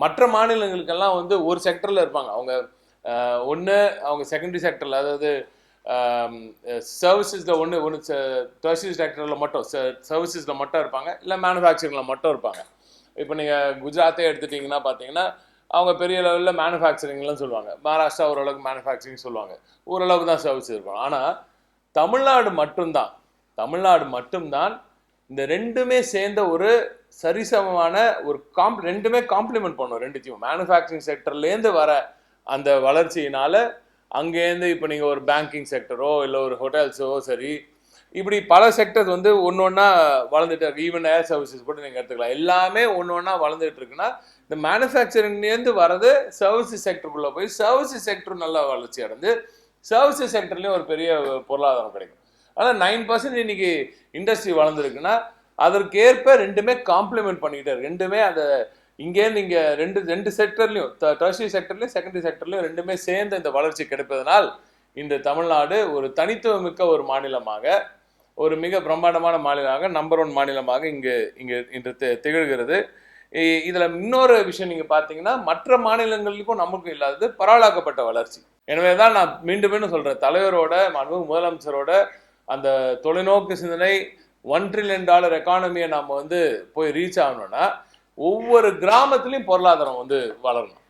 மற்ற மாநிலங்களுக்கெல்லாம் வந்து ஒரு செக்டரில் இருப்பாங்க. அவங்க ஒன்று அவங்க செகண்டரி செக்டரில், அதாவது சர்வீசஸில் ஒன்று டெர்ஷியரி செக்டரில் மட்டும் சர்வீசஸில் மட்டும் இருப்பாங்க, இல்லை மேனுஃபேக்சரிங்கில் மட்டும் இருப்பாங்க. இப்போ நீங்கள் குஜராத்தே எடுத்துட்டிங்கன்னா பார்த்தீங்கன்னா அவங்க பெரிய லெவலில் மேனுஃபேக்சரிங்லாம் சொல்லுவாங்க. மகாராஷ்டிரா ஓரளவுக்கு மேனுஃபேக்சரிங் சொல்லுவாங்க, ஓரளவுக்கு தான் சர்வீஸ் இருக்கும். ஆனால் தமிழ்நாடு மட்டும்தான் இந்த ரெண்டுமே சேர்ந்த ஒரு சரிசமமான ஒரு ரெண்டுமே காம்ப்ளிமெண்ட் பண்ணும். ரெண்டுத்தையும் மேனுஃபேக்சரிங் செக்டர்லேருந்து வர அந்த வளர்ச்சியினால அங்கேருந்து இப்போ நீங்கள் ஒரு பேங்கிங் செக்டரோ இல்லை ஒரு ஹோட்டல்ஸோ சரி, இப்படி பல செக்டர்ஸ் வந்து ஒன்று ஒன்றா வளர்ந்துட்டு இருக்கு. ஈவன் ஏர் சர்வீசஸ் கூட நீங்கள் எடுத்துக்கலாம். எல்லாமே ஒன்று ஒன்றா வளர்ந்துட்டு இருக்குன்னா இந்த மேனுஃபேக்சரிங்லேருந்து வரது சர்வீசஸ் செக்டருக்குள்ளே போய் சர்வீசஸ் செக்டர் நல்லா வளர்ச்சி அடைந்து சர்வீசஸ் செக்டர்லேயும் ஒரு பெரிய பொருளாதாரம் கிடைக்கும். ஆனால் 9% இன்னைக்கு இண்டஸ்ட்ரி வளர்ந்துருக்குன்னா அதற்கேற்ப ரெண்டுமே காம்ப்ளிமெண்ட் பண்ணிக்கிட்டே இருக்கு. ரெண்டுமே அந்த இங்கேருந்து இங்கே ரெண்டு செக்டர்லையும், டெர்ஷியரி செக்டர்லையும் செகண்டரி செக்டர்லையும் ரெண்டுமே சேர்ந்து இந்த வளர்ச்சி கிடைப்பதனால் இந்த தமிழ்நாடு ஒரு தனித்துவமிக்க ஒரு மாநிலமாக, ஒரு மிக பிரம்மாண்டமான மாநிலமாக, நம்பர் 1 மாநிலமாக இங்கே இன்று திகழ்கிறது. இதில் இன்னொரு விஷயம் நீங்கள் பார்த்தீங்கன்னா மற்ற மாநிலங்களுக்கும் நமக்கும் இல்லாதது பரவலாக்கப்பட்ட வளர்ச்சி. எனவே தான் நான் மீண்டும் மீண்டும் சொல்கிறேன், தலைவரோட முதலமைச்சரோட அந்த தொலைநோக்கு சிந்தனை $1 trillion எக்கானமியை நம்ம வந்து போய் ரீச் ஆகணும்னா ஒவ்வொரு கிராமத்துலையும் பொருளாதாரம் வந்து வளரணும்.